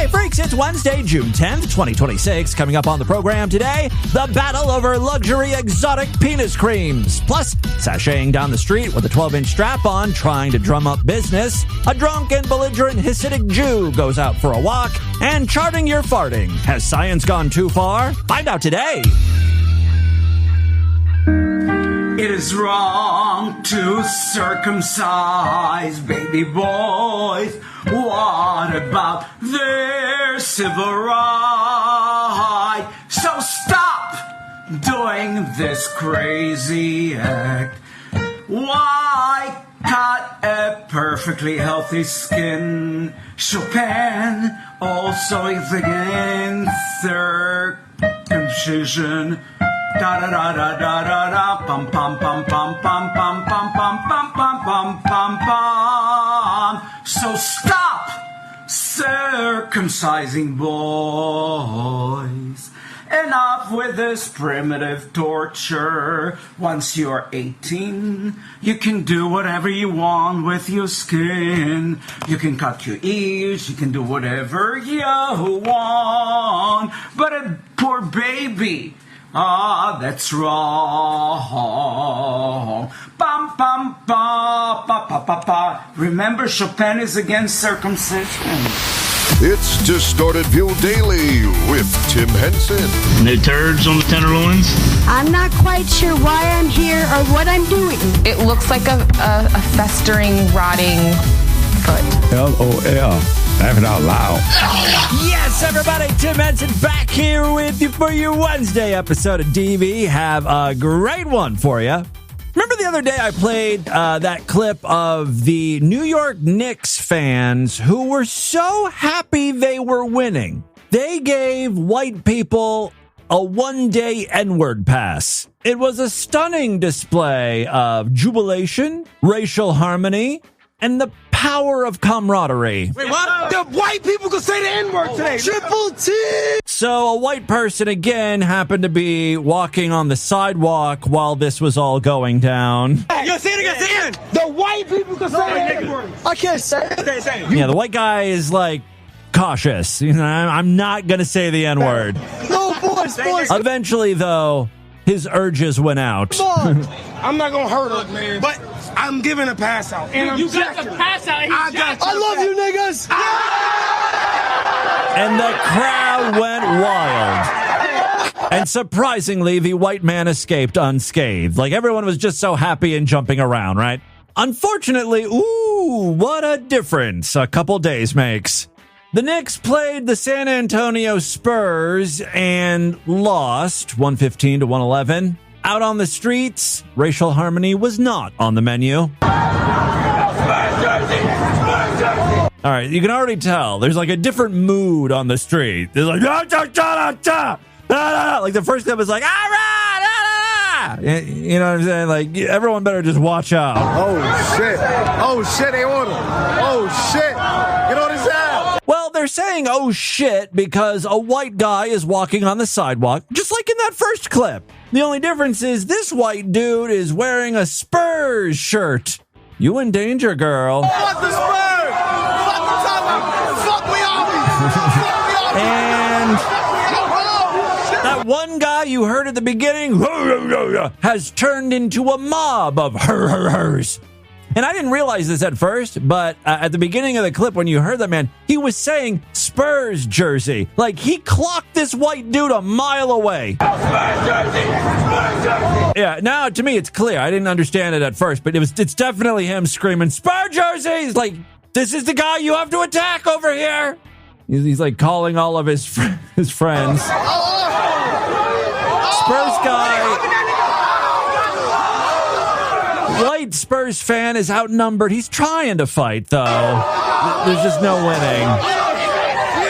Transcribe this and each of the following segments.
Hey, freaks, it's Wednesday, June 10th, 2026. Coming up on the program today, the battle over luxury exotic penis creams. Plus, sashaying down the street with a 12-inch strap on, trying to drum up business. A drunken, belligerent Hasidic Jew goes out for a walk. And charting your farting. Has science gone too far? Find out today. It is wrong to circumcise baby boys. What about their civil right? So stop doing this crazy act. Why cut a perfectly healthy skin? Chopin also thinking circumcision. Da da da da da da da pum pum pum pum pum pum pum pum pum pum pum pum pum. So stop circumcising boys. Enough with this primitive torture. Once you're 18, you can do whatever you want with your skin. You can cut your ears, you can do whatever you want. But a poor baby, that's wrong. Bum, bum, ba, ba, ba, ba, ba. Remember, Chopin is against circumcision. It's Distorted View Daily with Tim Henson. No turds on the tenderloins? I'm not quite sure why I'm here or what I'm doing. It looks like a festering, rotting foot. LOL. Laugh it out loud. Yes, everybody, Tim Henson back here with you for your Wednesday episode of DV. Have a great one for you. Remember the other day I played that clip of the New York Knicks fans who were so happy they were winning. They gave white people a one-day N-word pass. It was a stunning display of jubilation, racial harmony, and the power of camaraderie. Wait, what? The white people could say the N-word today. Triple T! So a white person again happened to be walking on the sidewalk while this was all going down. Yo, say it again, The white people could say the N-word. I can't say it. Say it. Yeah, the white guy is like cautious. You know, I'm not going to say the N-word. No, boys. Eventually, though, his urges went out. I'm not going to hurt her, man. But I'm giving a pass out. And you got the pass out. I love you, niggas. And the crowd went wild. And surprisingly, the white man escaped unscathed. Like, everyone was just so happy and jumping around, right? Unfortunately, what a difference a couple days makes. The Knicks played the San Antonio Spurs and lost 115-111. Out on the streets, racial harmony was not on the menu. All right, you can already tell there's like a different mood on the street. There's like, like the first step is like, you know what I'm saying? Like, everyone better just watch out. Oh shit, they on him. Oh shit, get on his ass. Well, they're saying, oh shit, because a white guy is walking on the sidewalk, just like in that first clip. The only difference is this white dude is wearing a Spurs shirt. You in danger, girl. Fuck the Spurs! Fuck the Tottenham! Fuck we always! And that one guy you heard at the beginning has turned into a mob of hers. And I didn't realize this at first, but at the beginning of the clip, when you heard that man, he was saying Spurs jersey. Like, he clocked this white dude a mile away. Yeah, now to me it's clear. I didn't understand it at first, but it's definitely him screaming, Spurs jerseys! Like, this is the guy you have to attack over here. He's like calling all of his friends. Spurs guy... White Spurs fan is outnumbered. He's trying to fight, though. There's just no winning.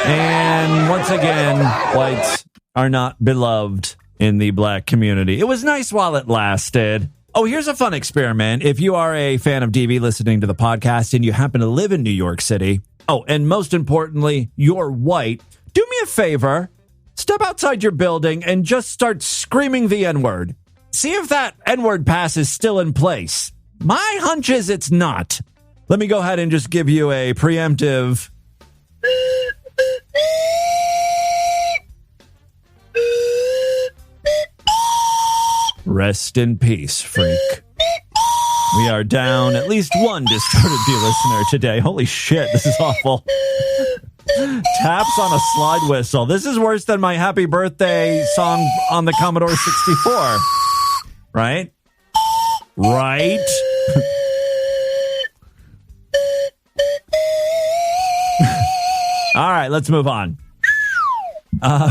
And once again, whites are not beloved in the black community. It was nice while it lasted. Oh, here's a fun experiment. If you are a fan of DV listening to the podcast and you happen to live in New York City, and most importantly, you're white, do me a favor. Step outside your building and just start screaming the N-word. See if that N-word pass is still in place. My hunch is it's not. Let me go ahead and just give you a preemptive Rest in peace, freak. We are down at least one Distorted View listener today. Holy shit, this is awful. Taps on a slide whistle. This is worse than my happy birthday song on the Commodore 64. Right? Right? All right, let's move on.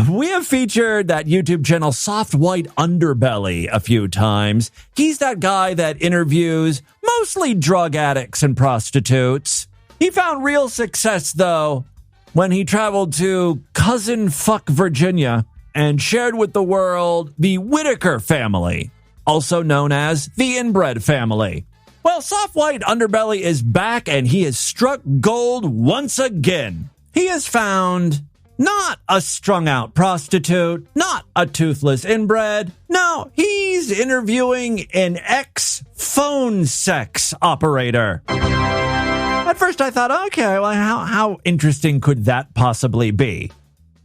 We have featured that YouTube channel Soft White Underbelly a few times. He's that guy that interviews mostly drug addicts and prostitutes. He found real success, though, when he traveled to Cousin Fuck, Virginia, and shared with the world the Whitaker family, also known as the inbred family. Well, Soft White Underbelly is back, and he has struck gold once again. He has found not a strung-out prostitute, not a toothless inbred. No, he's interviewing an ex-phone sex operator. At first I thought, okay, well, how interesting could that possibly be?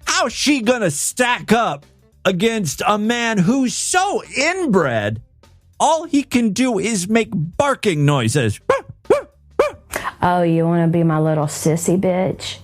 How's she gonna stack up against a man who's so inbred, all he can do is make barking noises? Oh, you want to be my little sissy bitch?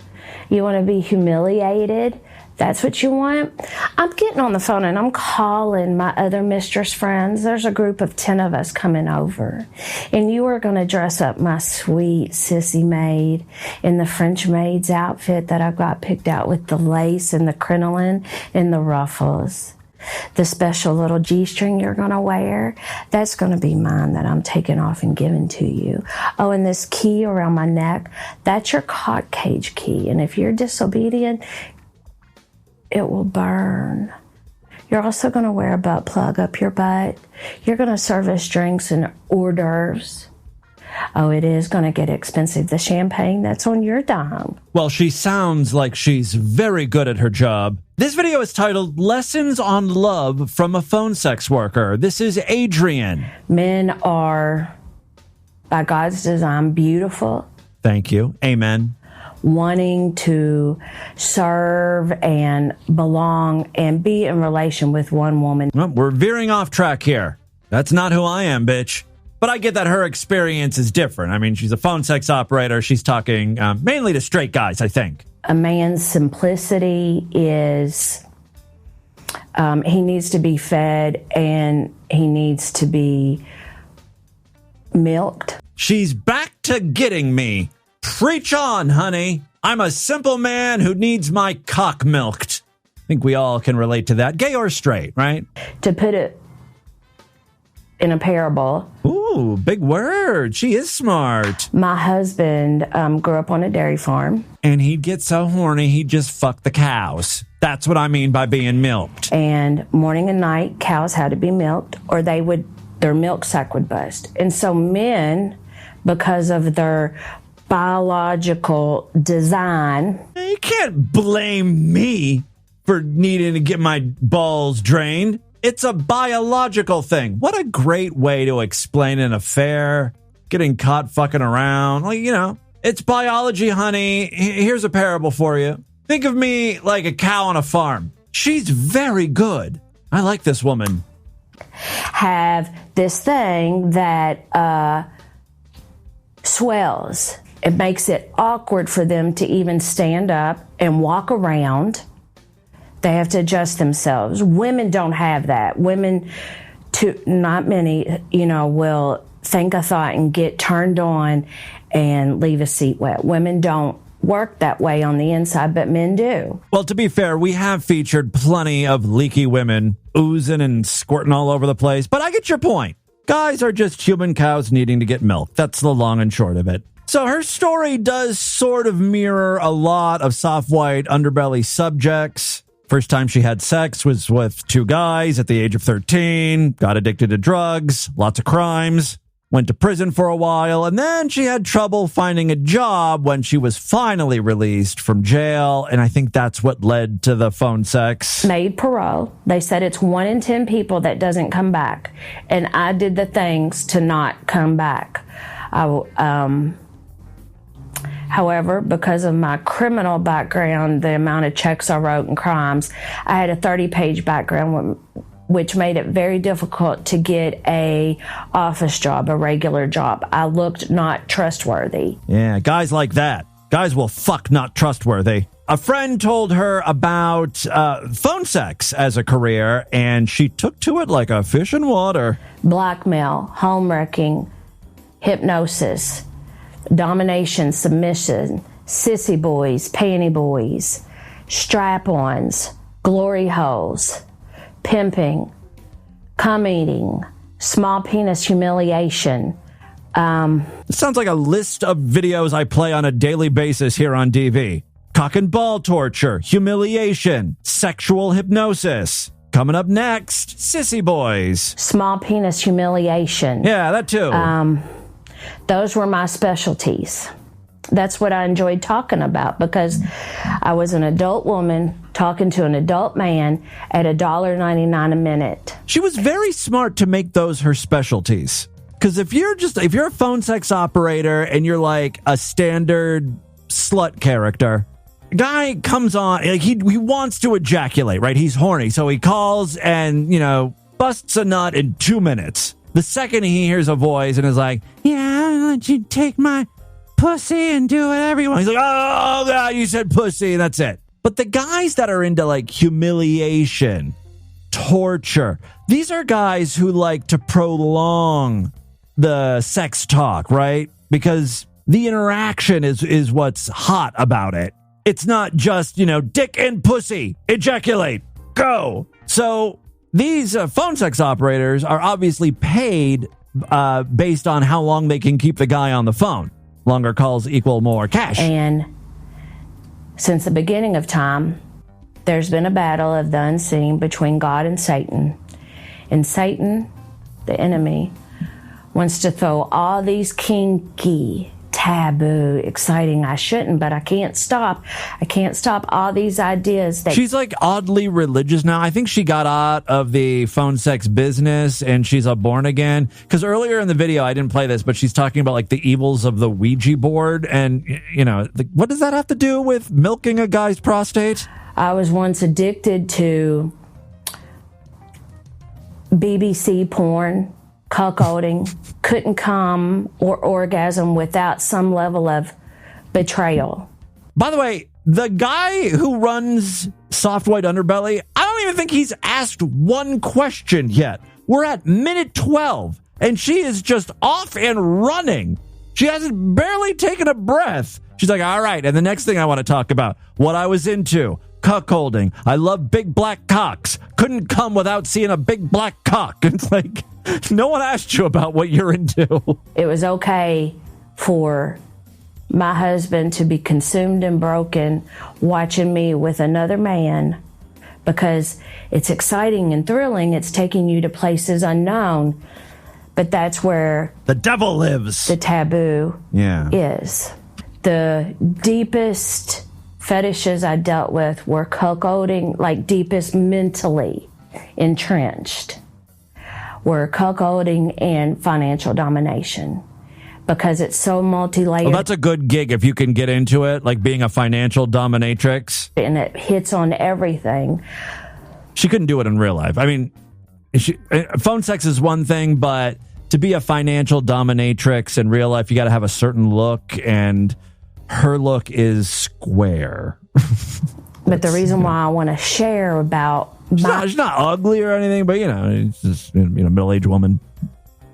You want to be humiliated? That's what you want? I'm getting on the phone and I'm calling my other mistress friends. There's a group of 10 of us coming over. And you are going to dress up my sweet sissy maid in the French maid's outfit that I've got picked out with the lace and the crinoline and the ruffles. The special little G-string you're going to wear, that's going to be mine that I'm taking off and giving to you. Oh, and this key around my neck, that's your cock cage key. And if you're disobedient, it will burn. You're also going to wear a butt plug up your butt. You're going to serve us drinks and hors d'oeuvres. Oh, it is going to get expensive. The champagne, that's on your dime. Well, she sounds like she's very good at her job. This video is titled Lessons on Love from a Phone Sex Worker. This is Adrian. Men are, by God's design, beautiful. Thank you. Amen. Wanting to serve and belong and be in relation with one woman. Well, we're veering off track here. That's not who I am, bitch. But I get that her experience is different. I mean, she's a phone sex operator. She's talking mainly to straight guys, I think. A man's simplicity is he needs to be fed and he needs to be milked. She's back to getting me. Preach on, honey. I'm a simple man who needs my cock milked. I think we all can relate to that, gay or straight, right? To put it in a parable. Ooh, big word. She is smart. My husband grew up on a dairy farm. And he'd get so horny, he'd just fuck the cows. That's what I mean by being milked. And morning and night, cows had to be milked or their milk sac would bust. And so men, because of their biological design. You can't blame me for needing to get my balls drained. It's a biological thing. What a great way to explain an affair, getting caught fucking around. Like, you know, it's biology, honey. Here's a parable for you. Think of me like a cow on a farm. She's very good. I like this woman. Have this thing that swells. It makes it awkward for them to even stand up and walk around. They have to adjust themselves. Women don't have that. Women, not many, will think a thought and get turned on and leave a seat wet. Women don't work that way on the inside, but men do. Well, to be fair, we have featured plenty of leaky women oozing and squirting all over the place, but I get your point. Guys are just human cows needing to get milk. That's the long and short of it. So her story does sort of mirror a lot of Soft White Underbelly subjects. First time she had sex was with two guys at the age of 13, got addicted to drugs, lots of crimes, went to prison for a while, and then she had trouble finding a job when she was finally released from jail, and I think that's what led to the phone sex. Made parole. They said it's 1 in 10 people that doesn't come back, and I did the things to not come back. However, because of my criminal background, the amount of checks I wrote and crimes, I had a 30-page background which made it very difficult to get a office job, a regular job. I looked not trustworthy. Yeah, guys like that. Guys will fuck not trustworthy. A friend told her about phone sex as a career, and she took to it like a fish in water. Blackmail, home wrecking, hypnosis, domination, submission, sissy boys, panty boys, strap-ons, glory holes, pimping, cum eating, small penis humiliation. It sounds like a list of videos I play on a daily basis here on DV. Cock and ball torture, humiliation, sexual hypnosis. Coming up next, sissy boys. Small penis humiliation. Yeah, that too. Those were my specialties. That's what I enjoyed talking about because I was an adult woman talking to an adult man at $1.99 a minute. She was very smart to make those her specialties. Because if you're a phone sex operator and you're like a standard slut character, guy comes on, like he wants to ejaculate, right? He's horny. So he calls and, busts a nut in 2 minutes. The second he hears a voice and is like, yeah, I'll let you take my pussy and do whatever you want. He's like, oh, God, you said pussy, and that's it. But the guys that are into like humiliation, torture, these are guys who like to prolong the sex talk, right? Because the interaction is what's hot about it. It's not just, dick and pussy, ejaculate, go. So these phone sex operators are obviously paid based on how long they can keep the guy on the phone. Longer calls equal more cash. And since the beginning of time, there's been a battle of the unseen between God and Satan. And Satan, the enemy, wants to throw all these kinky, taboo, exciting, I shouldn't, but I can't stop. I can't stop all these ideas that... She's like oddly religious now. I think she got out of the phone sex business and she's a born again. Because earlier in the video, I didn't play this, but she's talking about like the evils of the Ouija board. And, what does that have to do with milking a guy's prostate? I was once addicted to BBC porn, cuckolding, couldn't come or orgasm without some level of betrayal. By the way, the guy who runs Soft White Underbelly, I don't even think he's asked one question yet. We're at minute 12, and she is just off and running. She hasn't barely taken a breath. She's like, all right, and the next thing I want to talk about, what I was into, cuckolding. I love big black cocks. Couldn't come without seeing a big black cock. It's like... No one asked you about what you're into. It was okay for my husband to be consumed and broken watching me with another man because it's exciting and thrilling. It's taking you to places unknown. But that's where the devil lives. The taboo is. The deepest fetishes I dealt with were cuckolding, like deepest mentally entrenched. Were cuckolding and financial domination because it's so multi-layered. Well, that's a good gig if you can get into it, like being a financial dominatrix. And it hits on everything. She couldn't do it in real life. I mean, phone sex is one thing, but to be a financial dominatrix in real life, you got to have a certain look, and her look is square. But the reason why I want to share about... She's not ugly or anything, but, it's just, middle-aged woman.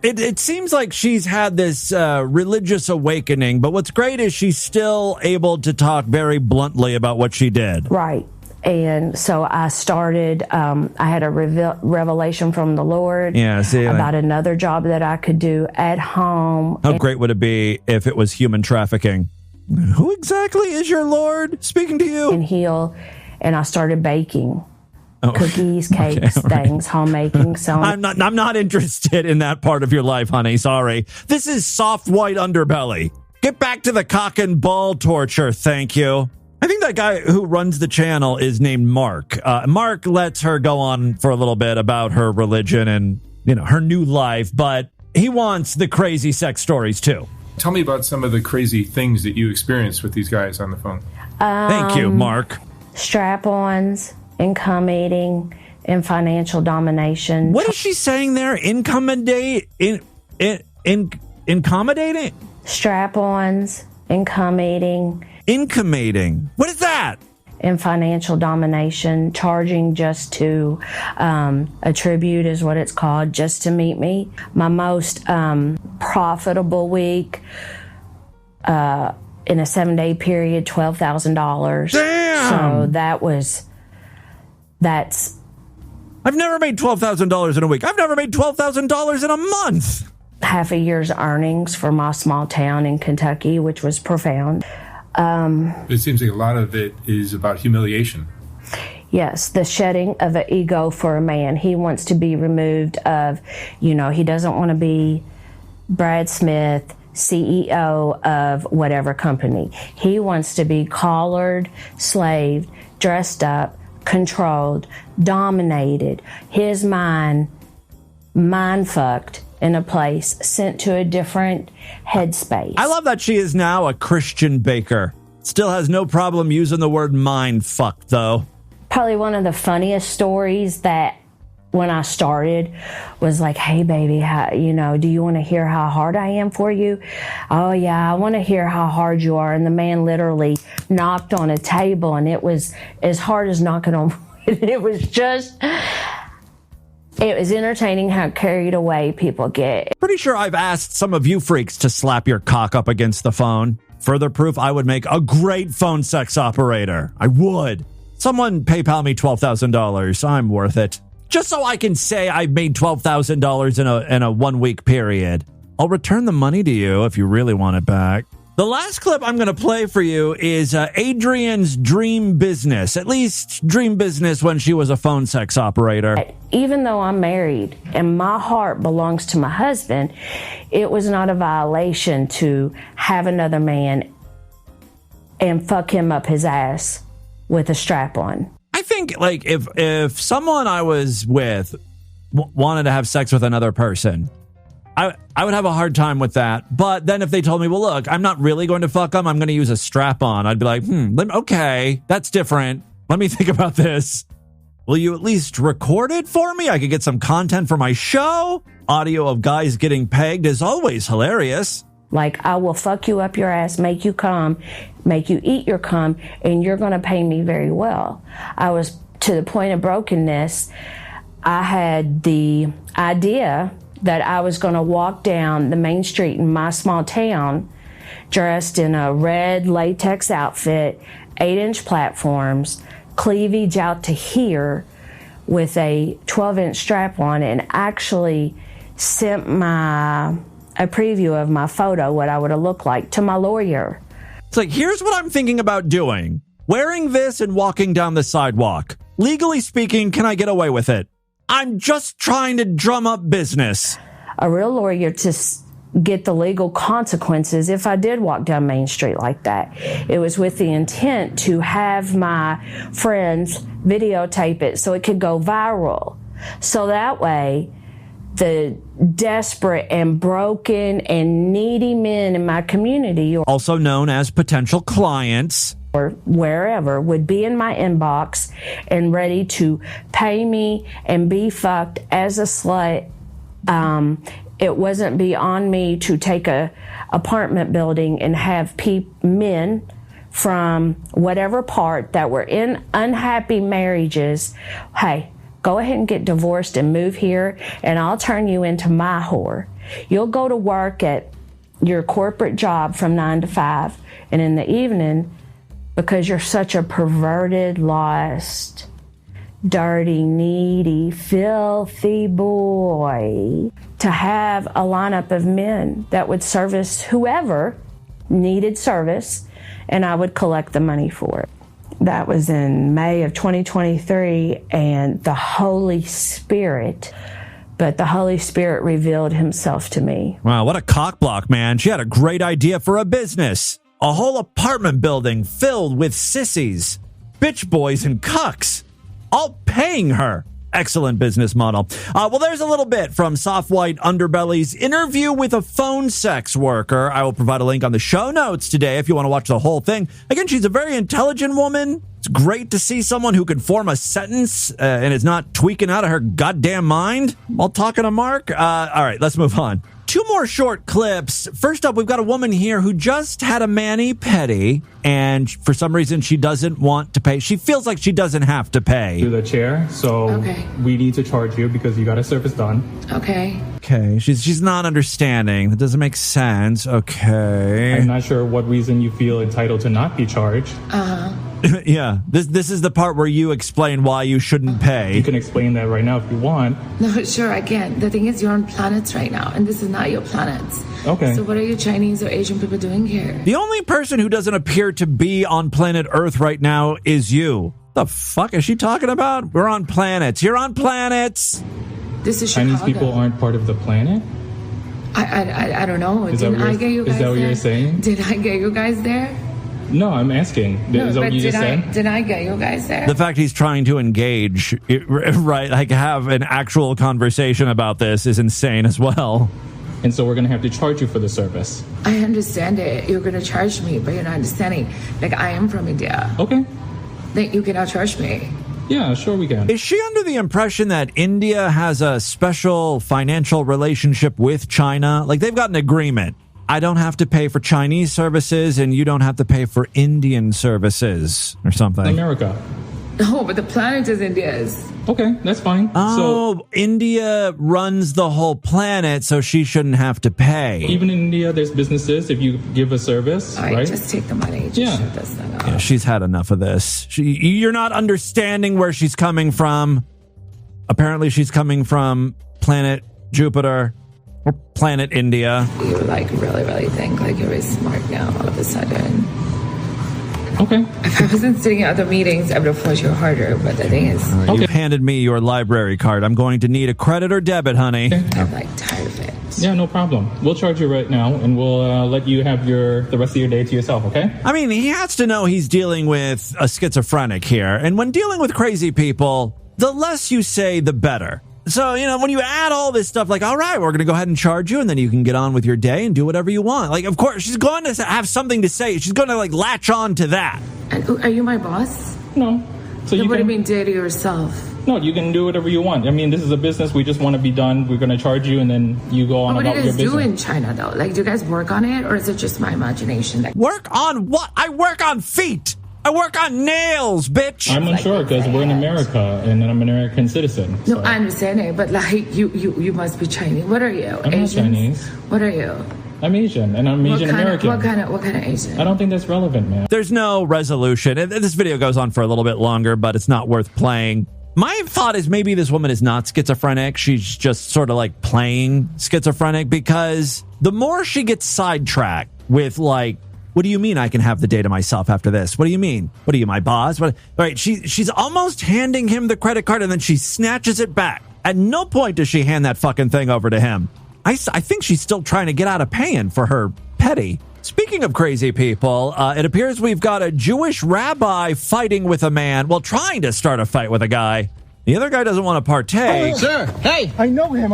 It seems like she's had this religious awakening, but what's great is she's still able to talk very bluntly about what she did. Right. And so I started, I had a revelation from the Lord about another job that I could do at home. How great would it be if it was human trafficking? Who exactly is your Lord speaking to you? And heal. And I started baking. Cookies, cakes, things, homemaking. So I'm not interested in that part of your life, honey. Sorry. This is Soft White Underbelly. Get back to the cock and ball torture. Thank you. I think that guy who runs the channel is named Mark. Mark lets her go on for a little bit about her religion and, her new life, but he wants the crazy sex stories too. Tell me about some of the crazy things that you experienced with these guys on the phone. Thank you, Mark. Strap-ons and cum eating, in financial domination. What is she saying there? Accommodating? Strap-ons, Incommating. What is that? In financial domination, charging just to attribute is what it's called, just to meet me. My most profitable week in a 7-day period, $12,000. Damn! So that's. I've never made $12,000 in a week. I've never made $12,000 in a month. Half a year's earnings for my small town in Kentucky, which was profound. It seems like a lot of it is about humiliation. Yes, the shedding of an ego for a man. He wants to be removed of, he doesn't want to be Brad Smith, CEO of whatever company. He wants to be collared, slaved, dressed up, controlled, dominated. His mind fucked in a place, sent to a different headspace. I love that she is now a Christian baker. Still has no problem using the word mind fuck, though. Probably one of the funniest stories that when I started was like, hey, baby, do you want to hear how hard I am for you? Oh, yeah, I want to hear how hard you are. And the man literally knocked on a table, and it was as hard as knocking on wood. It was entertaining how carried away people get. Pretty sure I've asked some of you freaks to slap your cock up against the phone. Further proof I would make a great phone sex operator. I would. Someone PayPal me $12,000. I'm worth it. Just so I can say I've made $12,000 in a 1 week period. I'll return the money to you if you really want it back. The last clip I'm going to play for you is Adrian's dream business, at least dream business when she was a phone sex operator. Even though I'm married and my heart belongs to my husband, it was not a violation to have another man and fuck him up his ass with a strap on. I think like if someone I was with wanted to have sex with another person, I would have a hard time with that. But then if they told me, well, look, I'm not really going to fuck them, I'm going to use a strap-on, I'd be like, okay, that's different. Let me think about this. Will you at least record it for me? I could get some content for my show. Audio of guys getting pegged is always hilarious. Like, I will fuck you up your ass, make you come, make you eat your cum, and you're going to pay me very well. I was to the point of brokenness. I had the idea that I was going to walk down the main street in my small town dressed in a red latex outfit, 8-inch platforms, cleavage out to here with a 12-inch strap on, and actually sent a preview of my photo, what I would have looked like, to my lawyer. It's like, here's what I'm thinking about doing. Wearing this and walking down the sidewalk. Legally speaking, can I get away with it? I'm just trying to drum up business. A real lawyer to get the legal consequences if I did walk down Main Street like that. It was with the intent to have my friends videotape it so it could go viral. So that way, the desperate and broken and needy men in my community, also known as potential clients, or wherever, would be in my inbox and ready to pay me and be fucked as a slut. It wasn't beyond me to take a apartment building and have men from whatever part that were in unhappy marriages, hey, go ahead and get divorced and move here, and I'll turn you into my whore. You'll go to work at your corporate job from 9 to 5, and in the evening, because you're such a perverted, lost, dirty, needy, filthy boy, to have a lineup of men that would service whoever needed service, and I would collect the money for it. That was in May of 2023, and the Holy Spirit revealed himself to me. Wow, what a cockblock, man. She had a great idea for a business. A whole apartment building filled with sissies, bitch boys, and cucks, all paying her. Excellent business model. Well, there's a little bit from Soft White Underbelly's interview with a phone sex worker. I will provide a link on the show notes today if you want to watch the whole thing. Again, she's a very intelligent woman, It's great to see someone who can form a sentence and is not tweaking out of her goddamn mind while talking to Mark. All right, let's move on. 2 more short clips. First up, we've got a woman here who just had a mani-pedi, and for some reason she doesn't want to pay. She feels like she doesn't have to pay. To the chair, so we need to charge you because you got a service done. Okay. Okay, she's not understanding. That doesn't make sense. Okay. I'm not sure what reason you feel entitled to not be charged. Yeah, this is the part where you explain why you shouldn't pay. You can explain that right now if you want. No, sure, I can. The thing is, you're on planets right now, and this is not your planets. Okay. So what are you Chinese or Asian people doing here? The only person who doesn't appear to be on planet Earth right now is you. The fuck is she talking about? We're on planets. You're on planets. This is Chinese Chicago. people aren't part of the planet? I don't know. Is Didn't that I get you guys Is that what there? you're saying? Did I get you guys there? No, I'm asking. No, is that but what you just said? Did I get you guys there? The fact he's trying to engage, right, like have an actual conversation about this is insane as well. And so we're going to have to charge you for the service. I understand it. You're going to charge me, but you're not understanding. Like, I am from India. Okay. Then you cannot charge me. Yeah, sure we can. Is she under the impression that India has a special financial relationship with China? Like, they've got an agreement. I don't have to pay for Chinese services, and you don't have to pay for Indian services or something. America. No, but the planet is India's. Okay, that's fine. Oh, India runs the whole planet, so she shouldn't have to pay. Even in India, there's businesses if you give a service, All right, right? just take the money. Just shut this thing off. Yeah, she's had enough of this. You're not understanding where she's coming from. Apparently, she's coming from planet Jupiter. Or planet India. You like really think like you're very smart now all of a sudden. Okay. If I wasn't sitting at the meetings, I would have pushed you harder. But the thing is, You've handed me your library card. I'm going to need a credit or debit, honey. I'm like tired of it. Yeah, no problem. We'll charge you right now, and we'll let you have the rest of your day to yourself, okay? I mean, he has to know he's dealing with a schizophrenic here. And when dealing with crazy people, the less you say, the better. So, when you add all this stuff, like, all right, we're going to go ahead and charge you, and then you can get on with your day and do whatever you want. Like, of course, she's going to have something to say. She's going to, latch on to that. And are you my boss? No. So what do you mean, do to yourself? No, you can do whatever you want. I mean, this is a business. We just want to be done. We're going to charge you, and then you go on about your business. What do you guys do in China, though? Like, do you guys work on it, or is it just my imagination? Work on what? I work on feet. I work on nails, bitch. I'm unsure because we're in America and I'm an American citizen. So. No, I understand it, but you must be Chinese. What are you? I'm not Chinese. What are you? I'm Asian, and I'm Asian American. What kind of Asian? I don't think that's relevant, man. There's no resolution. This video goes on for a little bit longer, but it's not worth playing. My thought is maybe this woman is not schizophrenic. She's just sort of like playing schizophrenic, because the more she gets sidetracked with what do you mean I can have the day to myself after this? What do you mean? What are you, my boss? All right, she's almost handing him the credit card, and then she snatches it back. At no point does she hand that fucking thing over to him. I think she's still trying to get out of paying for her petty. Speaking of crazy people, it appears we've got a Jewish rabbi fighting with a man. Well, trying to start a fight with a guy. The other guy doesn't want to partake. Sir, hey! I know him.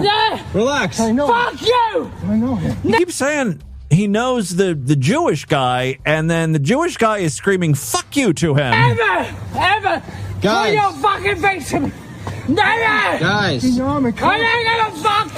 Yeah! Relax. I know Fuck him. you! I know him. He keeps saying he knows the Jewish guy, and then the Jewish guy is screaming, fuck you to him. Ever! Guys. Put your fucking face to me! Never! Guys. I ain't gonna fuck!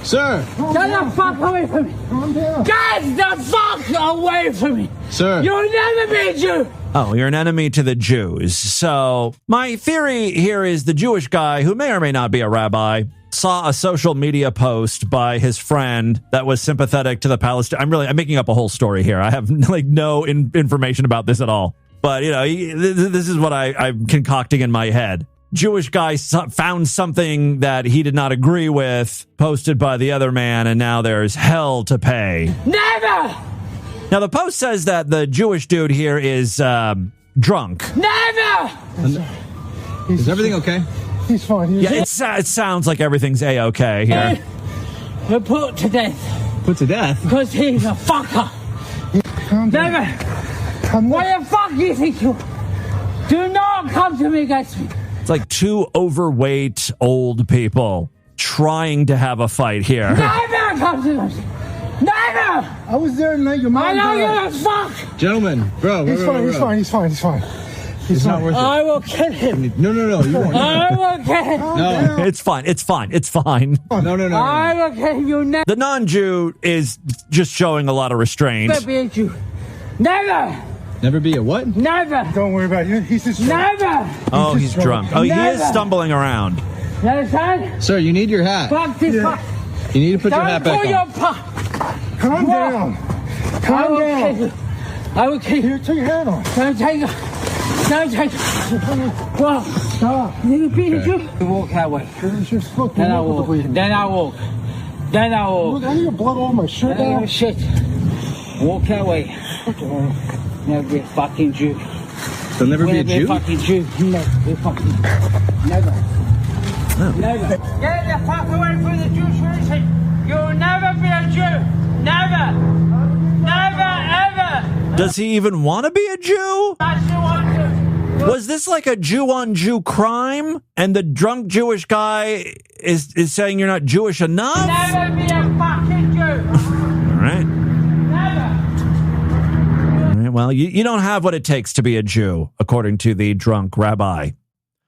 Sir. Get the fuck away from me! Calm down. Get the fuck away from me! Sir. You'll never be a Jew! Oh, you're an enemy to the Jews. So my theory here is the Jewish guy, who may or may not be a rabbi, saw a social media post by his friend that was sympathetic to the Palestinians. I'm making up a whole story here. I have no information about this at all. But, this is what I'm concocting in my head. Jewish guy found something that he did not agree with, posted by the other man, and now there's hell to pay. Never! Now, the post says that the Jewish dude here is drunk. Never! Is everything okay? He's fine. It sounds like everything's A-okay here. We're put to death. Put to death? Because he's a fucker. Calm down. Never! What the fuck do you think you... Do not come to me against me. It's like two overweight old people trying to have a fight here. Never come to me. Never! I was there tonight. Your mom I know died. you fuck! Gentlemen, bro. He's fine. It's not worth it. I will kill him. No, you won't. I will kill him. No. It's fine. No. I will kill you never. The non-Jew is just showing a lot of restraint. Never be a Jew. Never! Never be a what? Never! Don't worry about it. He's just drunk. Never! Oh, he's drunk. Oh, he is Never. stumbling around. You understand? Sir, you need your hat. Fuck this fuck. You need to put your hat back on. Calm down. Calm down. I will kill you. Take your hat on. Don't take it. Don't take it. Well, Stop. you beat you. Walk that way. Then I walk. Then I walk. Look, I need blood all my shirt Oh, out. shit. Walk that way. Never be a fucking Jew. They'll never be a Jew? Fucking Jew. Never. Never. Get the fuck away from the Jewish religion. You'll never be a Jew. Never. Never, ever. Does he even want to be a Jew? Was this like a Jew-on-Jew crime? And the drunk Jewish guy is saying you're not Jewish enough? Never be a fucking Jew. All right. Never. All right. Well, you don't have what it takes to be a Jew, according to the drunk rabbi.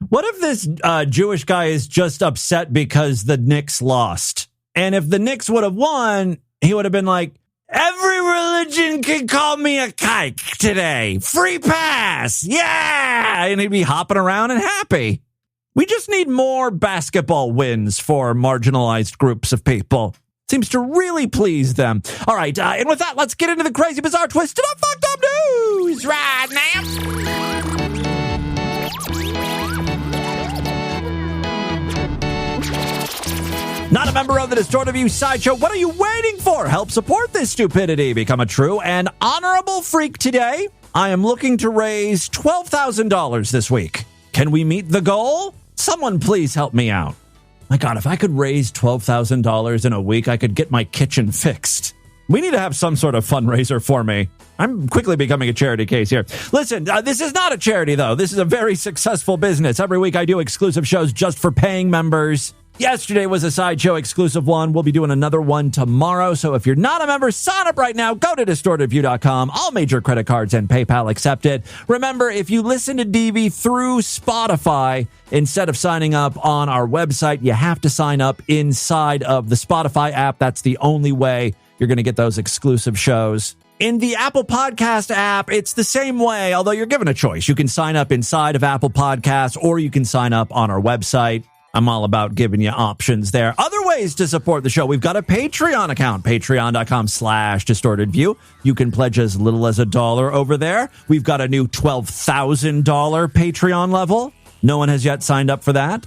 What if this Jewish guy is just upset because the Knicks lost? And if the Knicks would have won, he would have been like, every religion can call me a kike today. Free pass. Yeah. And he'd be hopping around and happy. We just need more basketball wins for marginalized groups of people. Seems to really please them. All right. And with that, let's get into the crazy, bizarre, twisted up, fucked up news right now. Not a member of the Distorted View Sideshow? What are you waiting for? Help support this stupidity. Become a true and honorable freak today. I am looking to raise $12,000 this week. Can we meet the goal? Someone please help me out. My God, if I could raise $12,000 in a week, I could get my kitchen fixed. We need to have some sort of fundraiser for me. I'm quickly becoming a charity case here. Listen, this is not a charity, though. This is a very successful business. Every week I do exclusive shows just for paying members. Yesterday was a Sideshow exclusive one. We'll be doing another one tomorrow. So if you're not a member, sign up right now. Go to distortedview.com. All major credit cards and PayPal accepted. Remember, if you listen to DV through Spotify, instead of signing up on our website, you have to sign up inside of the Spotify app. That's the only way you're going to get those exclusive shows. In the Apple Podcast app, it's the same way, although you're given a choice. You can sign up inside of Apple Podcasts, or you can sign up on our website. I'm all about giving you options there. Other ways to support the show. We've got a Patreon account, patreon.com/distortedview. You can pledge as little as $1 over there. We've got a new $12,000 Patreon level. No one has yet signed up for that.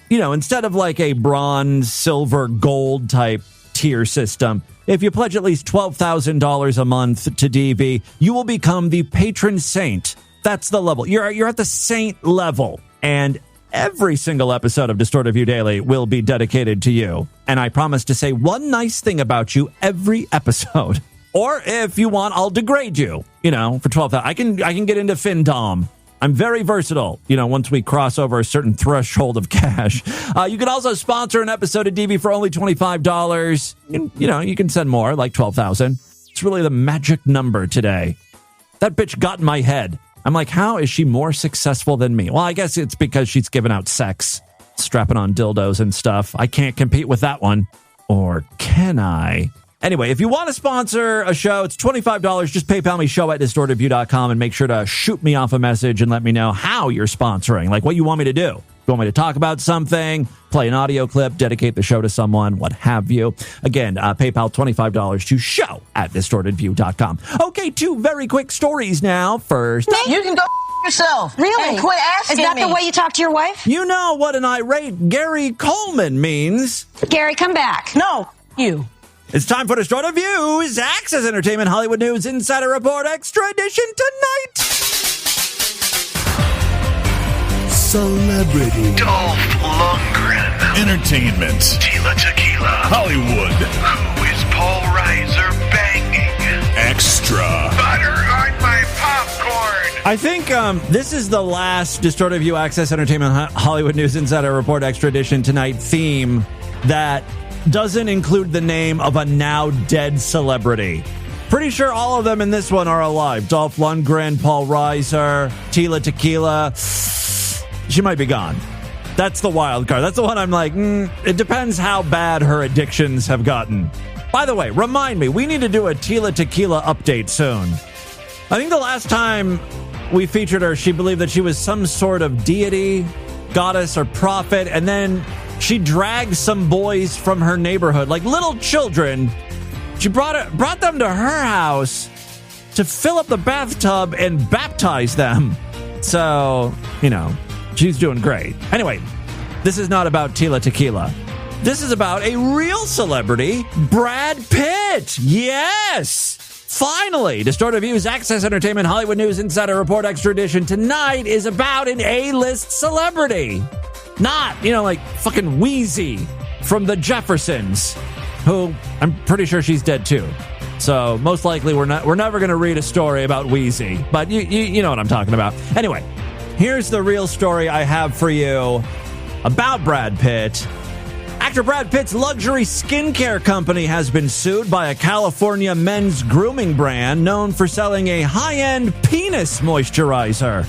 Instead of like a bronze, silver, gold type tier system, if you pledge at least $12,000 a month to DV, you will become the patron saint. That's the level. You're at the saint level. And every single episode of Distorted View Daily will be dedicated to you. And I promise to say one nice thing about you every episode. Or if you want, I'll degrade you, for $12,000. I can get into FinDom. I'm very versatile, once we cross over a certain threshold of cash. You can also sponsor an episode of DV for only $25. And, you can send more, like $12,000. It's really the magic number today. That bitch got in my head. I'm like, how is she more successful than me? Well, I guess it's because she's giving out sex, strapping on dildos and stuff. I can't compete with that one. Or can I? Anyway, if you want to sponsor a show, it's $25. Just PayPal me, show@distortedview.com, and make sure to shoot me off a message and let me know how you're sponsoring, like what you want me to do. If you want me to talk about something, play an audio clip, dedicate the show to someone, what have you. Again, PayPal $25 to show@distortedview.com. Okay, 2 very quick stories now. First, you can go yourself. Really? And quit asking Is that me. the way you talk to your wife? you know what an irate Gary Coleman means. Gary, come back. No, you. It's time for Distorted Views, Access Entertainment Hollywood News Insider Report Extra Edition tonight. Celebrity. Dolph Lundgren. Entertainment. Tila Tequila. Hollywood. Who is Paul Reiser banging? Extra. Butter on my popcorn. I think this is the last Distorted View Access Entertainment Hollywood News Insider Report Extra Edition tonight theme that doesn't include the name of a now dead celebrity. Pretty sure all of them in this one are alive. Dolph Lundgren, Paul Reiser, Tila Tequila. She might be gone. That's the wild card. That's the one I'm like, it depends how bad her addictions have gotten. By the way, remind me, we need to do a Tila Tequila update soon. I think the last time we featured her, she believed that she was some sort of deity, goddess, or prophet, and then she dragged some boys from her neighborhood, like little children. She brought them to her house to fill up the bathtub and baptize them. So, she's doing great. Anyway, this is not about Tila Tequila. This is about a real celebrity, Brad Pitt. Yes! Finally, Distorted Views, Access Entertainment, Hollywood News Insider Report Extra Edition tonight is about an A-list celebrity. Not, like fucking Wheezy from the Jeffersons, who I'm pretty sure she's dead too. So most likely we're never going to read a story about Wheezy, but you know what I'm talking about. Anyway, here's the real story I have for you about Brad Pitt. Actor Brad Pitt's luxury skincare company has been sued by a California men's grooming brand known for selling a high-end penis moisturizer.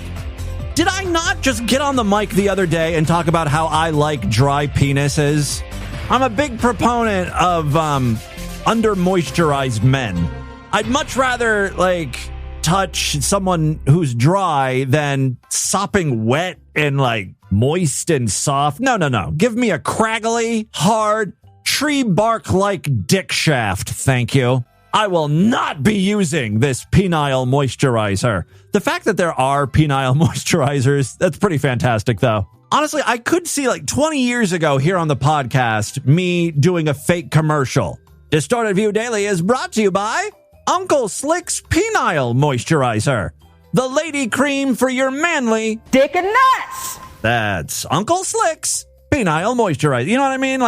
Did I not just get on the mic the other day and talk about how I like dry penises? I'm a big proponent of under-moisturized men. I'd much rather, touch someone who's dry than sopping wet and, moist and soft. No. Give me a craggly, hard, tree bark-like dick shaft, thank you. I will not be using this penile moisturizer. The fact that there are penile moisturizers, that's pretty fantastic, though. Honestly, I could see 20 years ago here on the podcast, me doing a fake commercial. Distorted View Daily is brought to you by Uncle Slick's Penile Moisturizer. The lady cream for your manly dick and nuts. That's Uncle Slick's Penile Moisturizer. You know what I mean?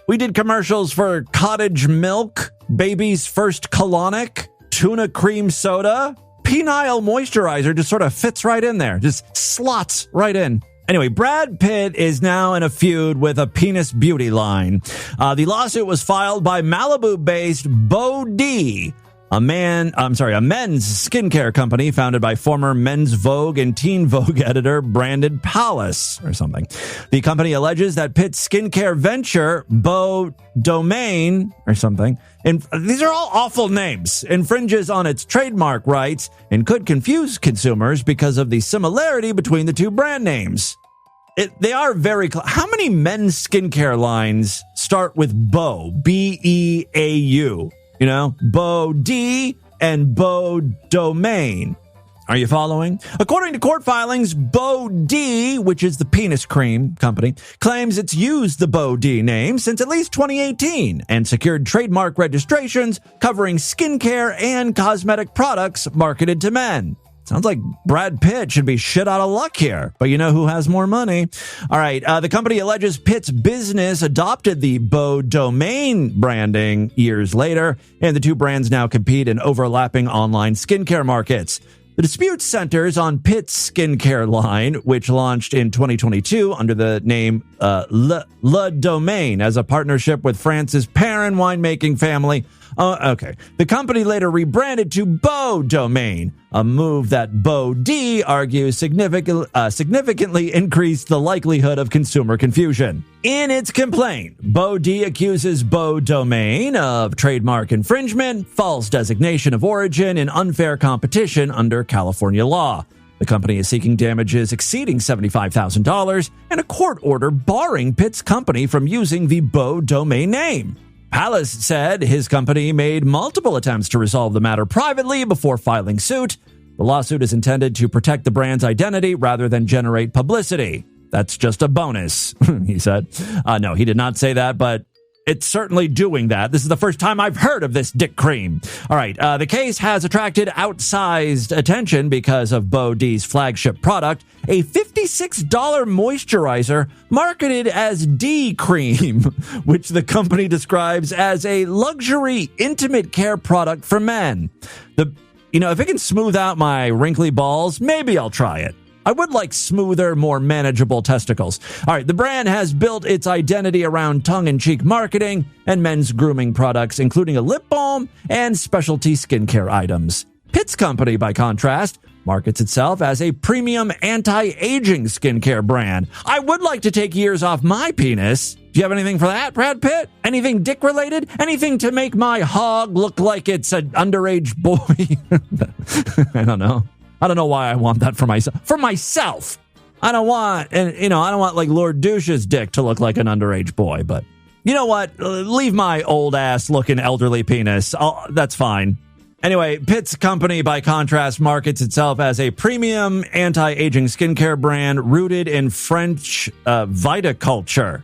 We did commercials for cottage milk, baby's first colonic, tuna cream soda. Penile moisturizer just sort of fits right in there. Just slots right in. Anyway, Brad Pitt is now in a feud with a penis beauty line. The lawsuit was filed by Malibu-based Bo D, a men's skincare company founded by former Men's Vogue and Teen Vogue editor Brandon Palace or something. The company alleges that Pitt's skincare venture, Bo Domain or something, and these are all awful names, infringes on its trademark rights and could confuse consumers because of the similarity between the two brand names. They are very close. How many men's skincare lines start with Bo, B-E-A-U? Bo D and Bo Domain. Are you following? According to court filings, Bo D, which is the penis cream company, claims it's used the Bo D name since at least 2018 and secured trademark registrations covering skincare and cosmetic products marketed to men. Sounds like Brad Pitt should be shit out of luck here. But you know who has more money? All right. The company alleges Pitt's business adopted the Bo Domain branding years later, and the two brands now compete in overlapping online skincare markets. The dispute centers on Pitt's skincare line, which launched in 2022 under the name Le Domain as a partnership with France's Perrin winemaking family. Okay. The company later rebranded to Bo Domain, a move that Bo D argues significantly increased the likelihood of consumer confusion. In its complaint, Bo D accuses Bo Domain of trademark infringement, false designation of origin, and unfair competition under California law. The company is seeking damages exceeding $75,000 and a court order barring Pitt's company from using the Bo Domain name. Palace said his company made multiple attempts to resolve the matter privately before filing suit. The lawsuit is intended to protect the brand's identity rather than generate publicity. That's just a bonus, he said. No, he did not say that, but it's certainly doing that. This is the first time I've heard of this dick cream. All right, the case has attracted outsized attention because of Bo D's flagship product, a $56 moisturizer marketed as D Cream, which the company describes as a luxury intimate care product for men. If it can smooth out my wrinkly balls, maybe I'll try it. I would like smoother, more manageable testicles. All right, the brand has built its identity around tongue-in-cheek marketing and men's grooming products, including a lip balm and specialty skincare items. Pitt's company, by contrast, markets itself as a premium anti-aging skincare brand. I would like to take years off my penis. Do you have anything for that, Brad Pitt? Anything dick-related? Anything to make my hog look like it's an underage boy? I don't know. I don't know why I want that for myself. For myself. I don't want like Lord Douche's dick to look like an underage boy, but you know what? Leave my old ass looking elderly penis. That's fine. Anyway, Pitt's company, by contrast, markets itself as a premium anti-aging skincare brand rooted in French viticulture.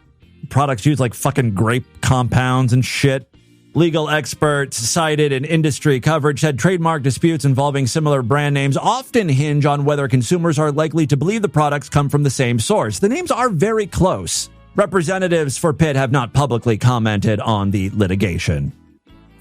Products use like fucking grape compounds and shit. Legal experts cited in industry coverage said trademark disputes involving similar brand names often hinge on whether consumers are likely to believe the products come from the same source. The names are very close. Representatives for Pitt have not publicly commented on the litigation.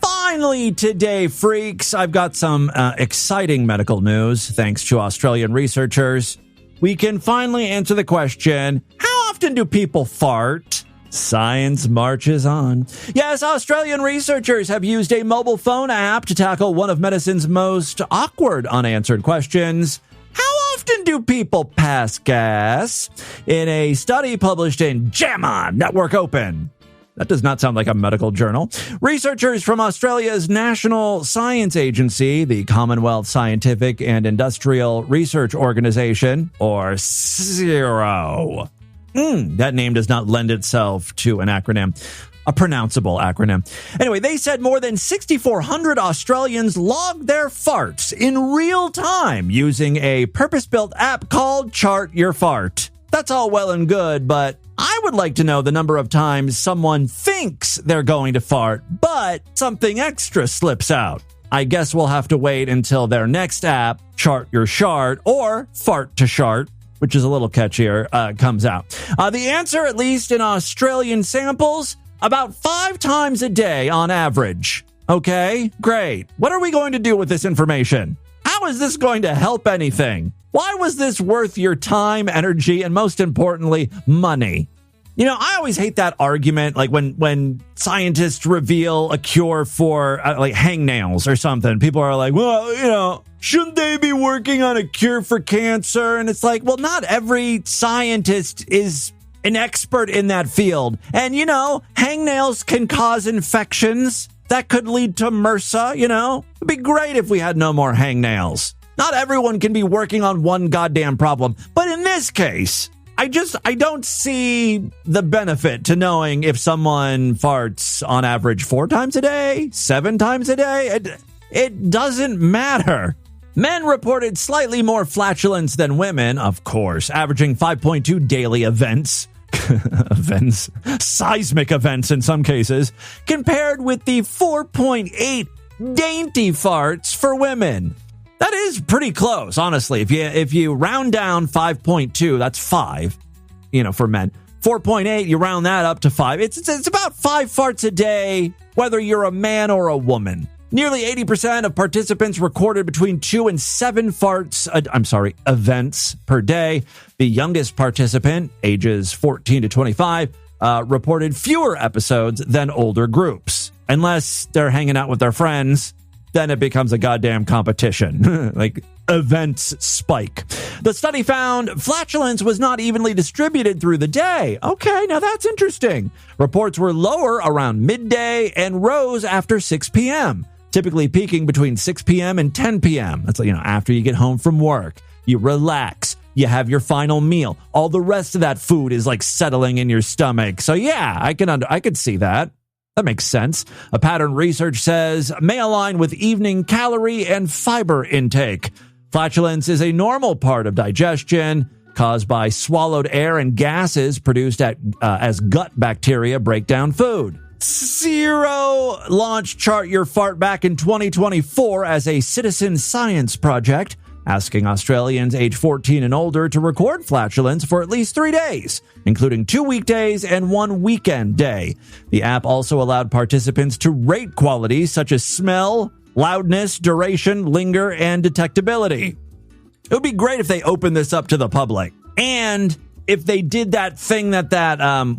Finally today, freaks, I've got some exciting medical news thanks to Australian researchers. We can finally answer the question, how often do people fart? Science marches on. Yes, Australian researchers have used a mobile phone app to tackle one of medicine's most awkward unanswered questions. How often do people pass gas? In a study published in JAMA Network Open. That does not sound like a medical journal. Researchers from Australia's National Science Agency, the Commonwealth Scientific and Industrial Research Organization, or CSIRO. That name does not lend itself to an acronym, a pronounceable acronym. Anyway, they said more than 6,400 Australians logged their farts in real time using a purpose-built app called Chart Your Fart. That's all well and good, but I would like to know the number of times someone thinks they're going to fart, but something extra slips out. I guess we'll have to wait until their next app, Chart Your Shart, or Fart to Shart, which is a little catchier, comes out. The answer, at least in Australian samples, about 5 times a day on average. Okay, great. What are we going to do with this information? How is this going to help anything? Why was this worth your time, energy, and most importantly, money? You know, I always hate that argument, like when scientists reveal a cure for like hangnails or something. People are like, well, you know, shouldn't they be working on a cure for cancer? And it's like, well, not every scientist is an expert in that field. And, you know, hangnails can cause infections that could lead to MRSA, you know? It'd be great if we had no more hangnails. Not everyone can be working on one goddamn problem. But in this case, I don't see the benefit to knowing if someone farts on average 4 times a day, 7 times a day. It doesn't matter. Men reported slightly more flatulence than women, of course, averaging 5.2 daily events. Seismic events in some cases, compared with the 4.8 dainty farts for women. That is pretty close, honestly. If you round down 5.2, that's 5, you know, for men. 4.8, you round that up to 5. It's about 5 farts a day, whether you're a man or a woman. Nearly 80% of participants recorded between 2 and 7 events per day. The youngest participant, ages 14 to 25, reported fewer episodes than older groups. Unless they're hanging out with their friends, then it becomes a goddamn competition. Like, events spike. The study found flatulence was not evenly distributed through the day. Okay, now that's interesting. Reports were lower around midday and rose after 6 p.m., typically peaking between 6 p.m. and 10 p.m. That's, you know, after you get home from work. You relax. You have your final meal. All the rest of that food is like settling in your stomach. So yeah, I could see that. That makes sense. A pattern research says may align with evening calorie and fiber intake. Flatulence is a normal part of digestion caused by swallowed air and gases produced as gut bacteria break down food. CSIRO launched Chart Your Fart back in 2024 as a citizen science project, asking Australians age 14 and older to record flatulence for at least 3 days, including 2 weekdays and 1 weekend day. The app also allowed participants to rate qualities such as smell, loudness, duration, linger, and detectability. It would be great if they opened this up to the public. And if they did that thing that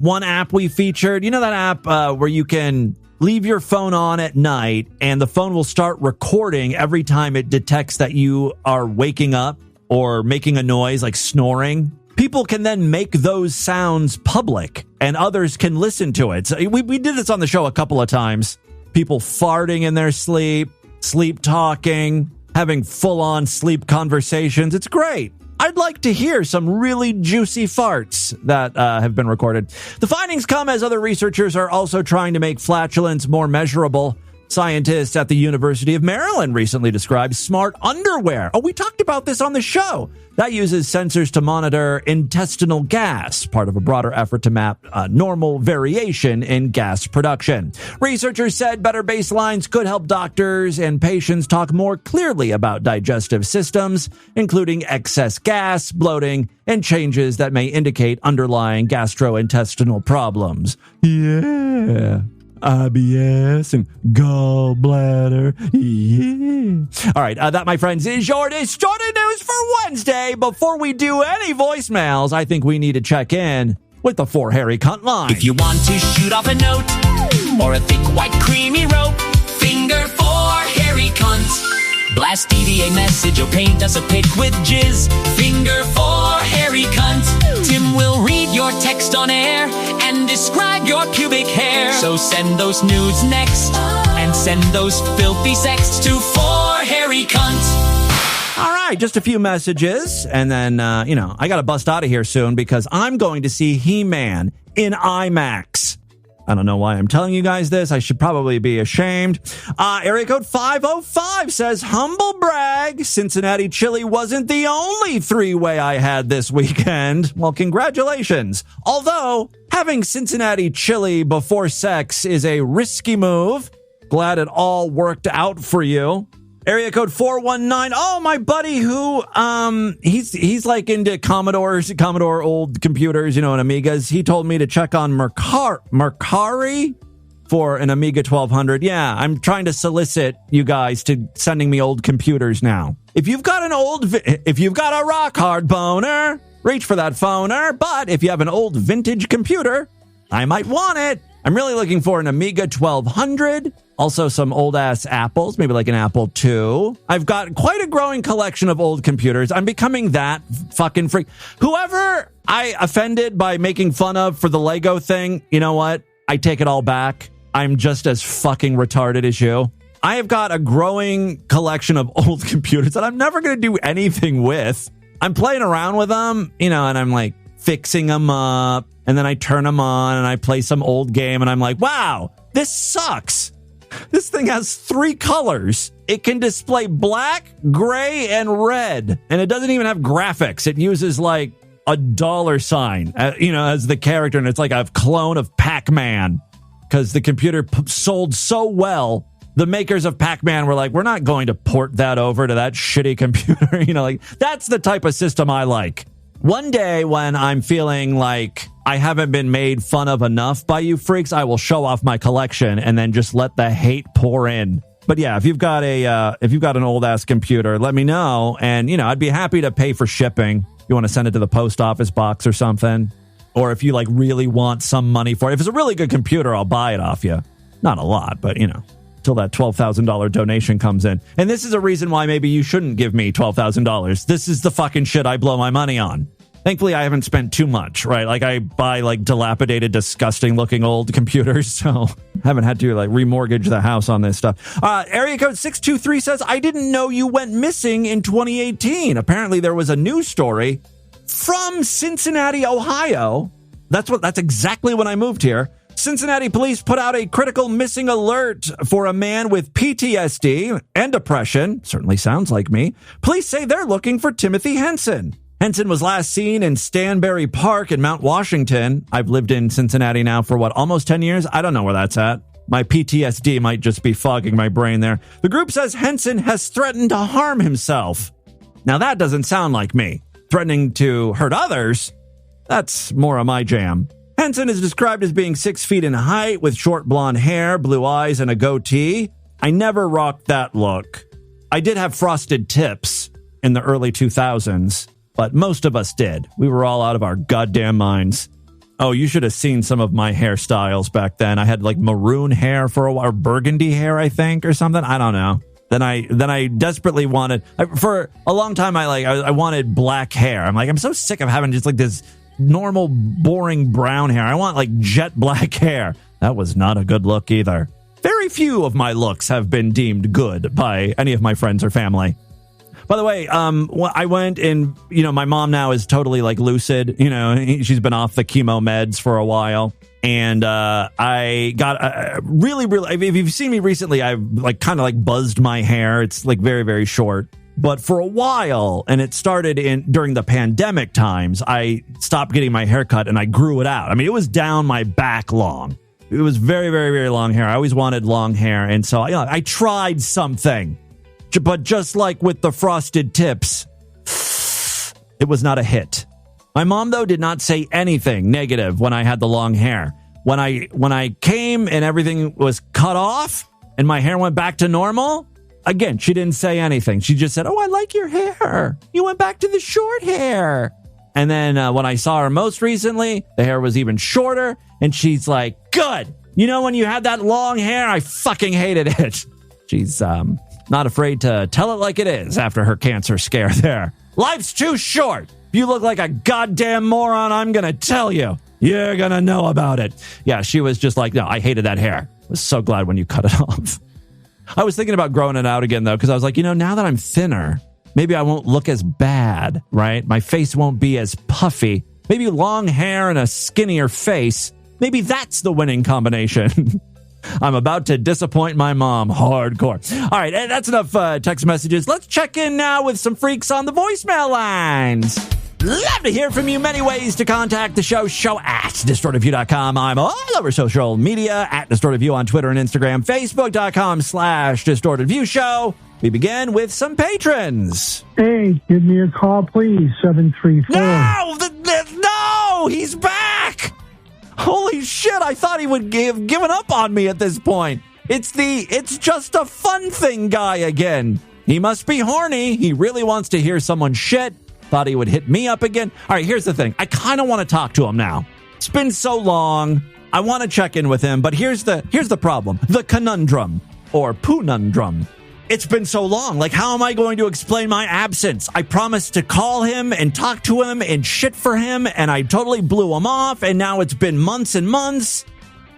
one app we featured, you know that app where you can leave your phone on at night and the phone will start recording every time it detects that you are waking up or making a noise like snoring? People can then make those sounds public and others can listen to it. So we did this on the show a couple of times. People farting in their sleep, sleep talking, having full-on sleep conversations. It's great. I'd like to hear some really juicy farts that have been recorded. The findings come as other researchers are also trying to make flatulence more measurable. Scientists at the University of Maryland recently described smart underwear. Oh, we talked about this on the show. That uses sensors to monitor intestinal gas, part of a broader effort to map normal variation in gas production. Researchers said better baselines could help doctors and patients talk more clearly about digestive systems, including excess gas, bloating, and changes that may indicate underlying gastrointestinal problems. Yeah. IBS and gallbladder. Yeah. All right, that, my friends, is your distorted news for Wednesday. Before we do any voicemails, I think we need to check in with the 4 Hairy Cunt line. If you want to shoot off a note or a thick white creamy rope, finger 4 hairy cunts. Blast DVA message or paint us a pic with jizz. Finger 4 hairy cunt. Tim will read your text on air and describe your pubic hair. So send those nudes next and send those filthy sexts to 4 hairy cunt. All right, just a few messages, and then, I got to bust out of here soon because I'm going to see He-Man in IMAX. I don't know why I'm telling you guys this. I should probably be ashamed. Area code 505 says, humble brag, Cincinnati chili wasn't the only 3-way I had this weekend. Well, congratulations. Although, having Cincinnati chili before sex is a risky move. Glad it all worked out for you. Area code 419. Oh, my buddy who, he's like into Commodore old computers, and Amigas. He told me to check on Mercari for an Amiga 1200. Yeah, I'm trying to solicit you guys to sending me old computers now. If you've got a rock hard boner, reach for that phoner. But if you have an old vintage computer, I might want it. I'm really looking for an Amiga 1200. Also some old-ass Apples, maybe like an Apple II. I've got quite a growing collection of old computers. I'm becoming that fucking freak. Whoever I offended by making fun of for the Lego thing, you know what? I take it all back. I'm just as fucking retarded as you. I have got a growing collection of old computers that I'm never going to do anything with. I'm playing around with them, and I'm like fixing them up, and then I turn them on and I play some old game, and I'm like, wow, this sucks. This thing has 3 colors. It can display black, gray, and red. And it doesn't even have graphics. It uses like a $sign, as the character. And it's like a clone of Pac-Man. Because the computer sold so well, the makers of Pac-Man were like, we're not going to port that over to that shitty computer. That's the type of system I like. One day when I'm feeling like I haven't been made fun of enough by you freaks, I will show off my collection and then just let the hate pour in. But yeah, if you've got an old ass computer, let me know. And, I'd be happy to pay for shipping. You want to send it to the post office box or something? Or if you really want some money for it. If it's a really good computer, I'll buy it off you. Not a lot, but till that $12,000 donation comes in. And this is a reason why maybe you shouldn't give me $12,000. This is the fucking shit I blow my money on. Thankfully, I haven't spent too much, right? Like, I buy, dilapidated, disgusting-looking old computers, so haven't had to, remortgage the house on this stuff. Area code 623 says, I didn't know you went missing in 2018. Apparently, there was a news story from Cincinnati, Ohio. That's exactly when I moved here. Cincinnati police put out a critical missing alert for a man with PTSD and depression. Certainly sounds like me. Police say they're looking for Timothy Henson. Henson was last seen in Stanberry Park in Mount Washington. I've lived in Cincinnati now for almost 10 years? I don't know where that's at. My PTSD might just be fogging my brain there. The group says Henson has threatened to harm himself. Now that doesn't sound like me. Threatening to hurt others? That's more of my jam. Henson is described as being 6 feet in height with short blonde hair, blue eyes, and a goatee. I never rocked that look. I did have frosted tips. in the early 2000s, but most of us did. We were all out of our goddamn minds. Oh, you should have seen some of my hairstyles back then. I had like maroon hair for a while, or burgundy hair, I think, or something. I don't know. Then I desperately wanted, for a long time, I wanted black hair. I'm so sick of having just like this normal, boring brown hair. I want like jet black hair. That was not a good look either. Very few of my looks have been deemed good by any of my friends or family. By the way, I went and, my mom now is totally like lucid. She's been off the chemo meds for a while. And I got really, if you've seen me recently, I've like kind of like buzzed my hair. It's like very, very short. But for a while, and it started during the pandemic times, I stopped getting my hair cut and I grew it out. I mean, it was down my back long. It was very, very, very long hair. I always wanted long hair. And so I tried something. But just like with the frosted tips, it was not a hit. My mom, though, did not say anything negative when I had the long hair. When I came and everything was cut off and my hair went back to normal, again, she didn't say anything. She just said, "Oh, I like your hair. You went back to the short hair." And then when I saw her most recently, the hair was even shorter. And she's like, "Good. When you had that long hair, I fucking hated it." She's not afraid to tell it like it is after her cancer scare there. Life's too short. If you look like a goddamn moron, I'm going to tell you. You're going to know about it. Yeah, she was just like, "No, I hated that hair. I was so glad when you cut it off." I was thinking about growing it out again, though, because I was like, now that I'm thinner, maybe I won't look as bad, right? My face won't be as puffy. Maybe long hair and a skinnier face. Maybe that's the winning combination. I'm about to disappoint my mom hardcore. All right, that's enough text messages. Let's check in now with some freaks on the voicemail lines. Love to hear from you. Many ways to contact the show at distortedview.com. I'm all over social media at distortedview on Twitter and Instagram, facebook.com/distortedviewshow. We begin with some patrons. Hey, give me a call, please. 734. No, he's back. Holy shit, I thought he would given up on me at this point. It's just a fun thing guy again. He must be horny. He really wants to hear someone shit. Thought he would hit me up again. All right, here's the thing. I kind of want to talk to him now. It's been so long. I want to check in with him, but here's the problem. The conundrum, or poonundrum. It's been so long. Like, how am I going to explain my absence? I promised to call him and talk to him and shit for him, and I totally blew him off, and now it's been months and months.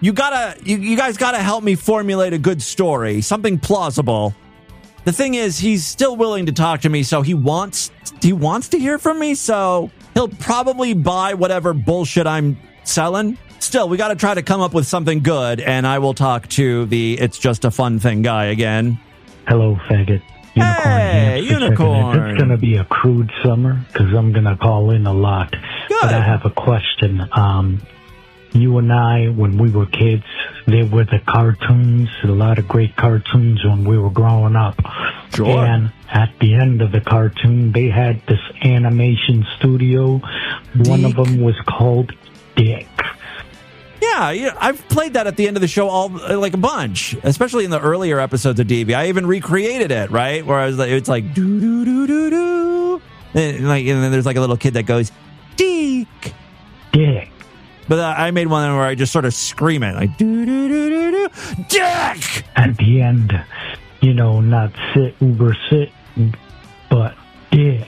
You guys gotta help me formulate a good story, something plausible. The thing is, he's still willing to talk to me, so he wants to hear from me, so he'll probably buy whatever bullshit I'm selling. Still, we gotta try to come up with something good, and I will talk to the It's Just a Fun Thing guy again. Hello, faggot. Unicorn. Hey, Unicorn. It's going to be a crude summer because I'm going to call in a lot. Good. But I have a question. You and I, when we were kids, there were the cartoons, a lot of great cartoons when we were growing up. Sure. And at the end of the cartoon, they had this animation studio. One of them was called Dick. Yeah, I've played that at the end of the show like a bunch, especially in the earlier episodes of DV. I even recreated it, right? Where I was like, it's like do do do do do, and then there's like a little kid that goes Dick. But I made one where I just sort of scream it like do do do do do Dick. At the end, not uber sit, but Dick.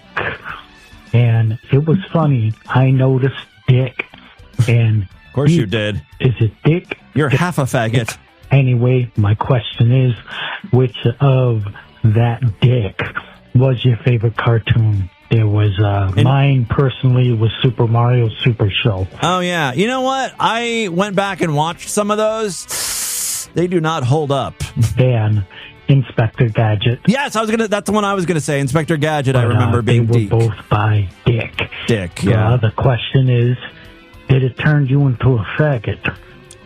And it was funny. I noticed Dick, and of course you did. Is it Dick? You're half a faggot. Anyway, my question is, which of that Dick was your favorite cartoon? There was, mine personally was Super Mario Super Show. Oh, yeah. You know what? I went back and watched some of those. They do not hold up. And Inspector Gadget. Yes, that's the one I was going to say. Inspector Gadget, I remember being Dick. They were both by Dick. Dick, yeah. The question is, did it turn you into a faggot?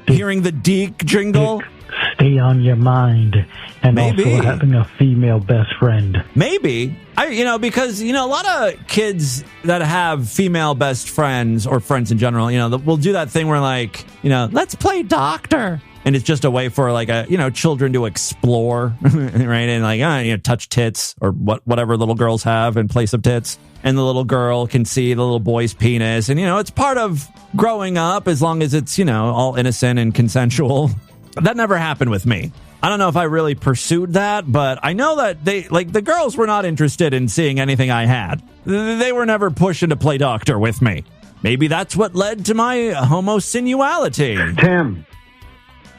Hearing the Dick jingle? Dick stay on your mind. And maybe. Also having a female best friend. Maybe. Because, a lot of kids that have female best friends or friends in general, we'll do that thing where like, let's play doctor. And it's just a way for like children to explore, right? And like, touch tits or whatever little girls have in place of tits. And the little girl can see the little boy's penis. And, it's part of growing up as long as it's, all innocent and consensual. That never happened with me. I don't know if I really pursued that, but I know that the girls were not interested in seeing anything I had. They were never pushing to play doctor with me. Maybe that's what led to my homosensuality. Tim.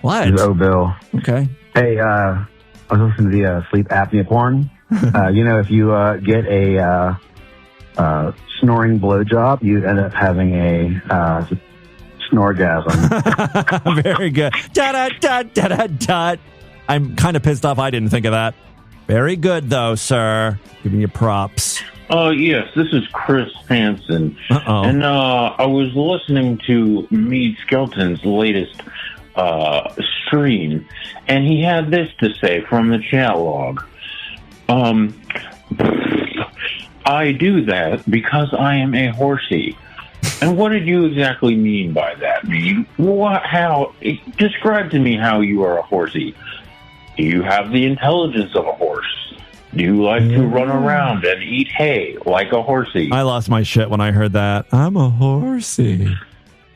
What? This is Bill. Okay. Hey, I was listening to the sleep apnea porn. If you get a snoring blowjob, you end up having a snorgasm. Very good. Da-da-da-da-da-da. I'm kind of pissed off I didn't think of that. Very good, though, sir. Giving you props. Yes, this is Chris Hansen. Uh-oh. And I was listening to Mead Skelton's latest stream, and he had this to say from the chat log. I do that because I am a horsey. And what did you exactly mean by that, Mead? Describe to me how you are a horsey. Do you have the intelligence of a horse? Do you like to run around and eat hay like a horsey? I lost my shit when I heard that. I'm a horsey.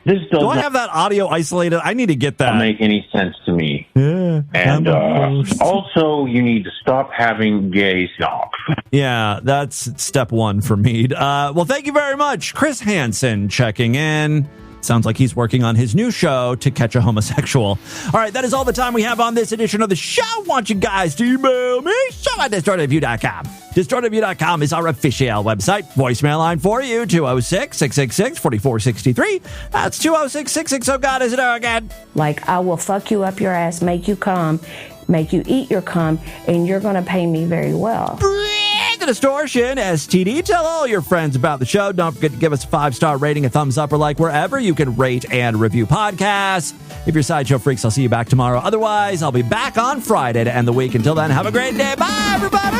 Do I have that audio isolated? I need to get that. Doesn't make any sense to me. Yeah. And also, you need to stop having gay socks. Yeah, that's step one for me. Well, thank you very much. Chris Hansen checking in. Sounds like he's working on his new show to catch a homosexual. All right, that is all the time we have on this edition of the show. I want you guys to email me, show@distortedview.com. Distortedview.com is our official website. Voicemail line for you, 206-666-4463. That's 206-660. Oh, God, is it again? Like, I will fuck you up your ass, make you come, make you eat your cum, and you're going to pay me very well. The Distortion, STD. Tell all your friends about the show. Don't forget to give us a 5-star rating, a thumbs up, or like wherever you can rate and review podcasts. If you're Sideshow Freaks, I'll see you back tomorrow. Otherwise, I'll be back on Friday to end the week. Until then, have a great day. Bye, everybody.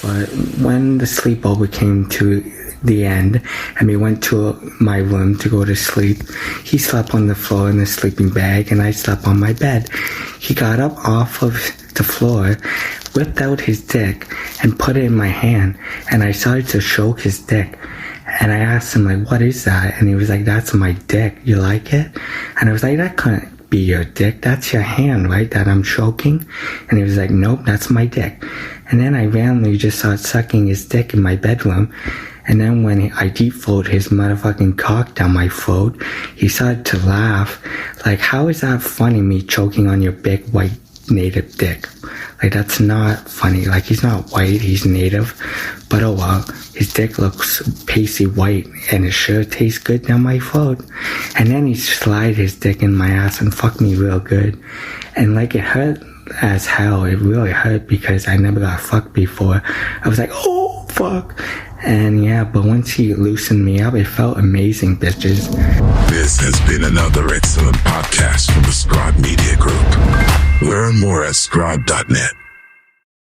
But when the sleepover came to the end and we went to my room to go to sleep, he slept on the floor in the sleeping bag and I slept on my bed. He got up off of the floor, whipped out his dick and put it in my hand, and I started to choke his dick. And I asked him, like, what is that? And he was like, that's my dick. You like it? And I was like, that couldn't be your dick. That's your hand, right? That I'm choking? And he was like, nope, that's my dick. And then I randomly just started sucking his dick in my bedroom. And then when I deep-throated his motherfucking cock down my throat, he started to laugh. Like, how is that funny, me choking on your big white native dick? Like, that's not funny. Like, he's not white, he's native. But oh well, his dick looks pasty white and it sure tastes good down my throat. And then he slid his dick in my ass and fucked me real good. And like, it hurt as hell. It really hurt because I never got fucked before. I was like, oh fuck. And yeah, but once he loosened me up, it felt amazing, bitches. This has been another excellent podcast from the Scribe Media Group. Learn more at scribe.net.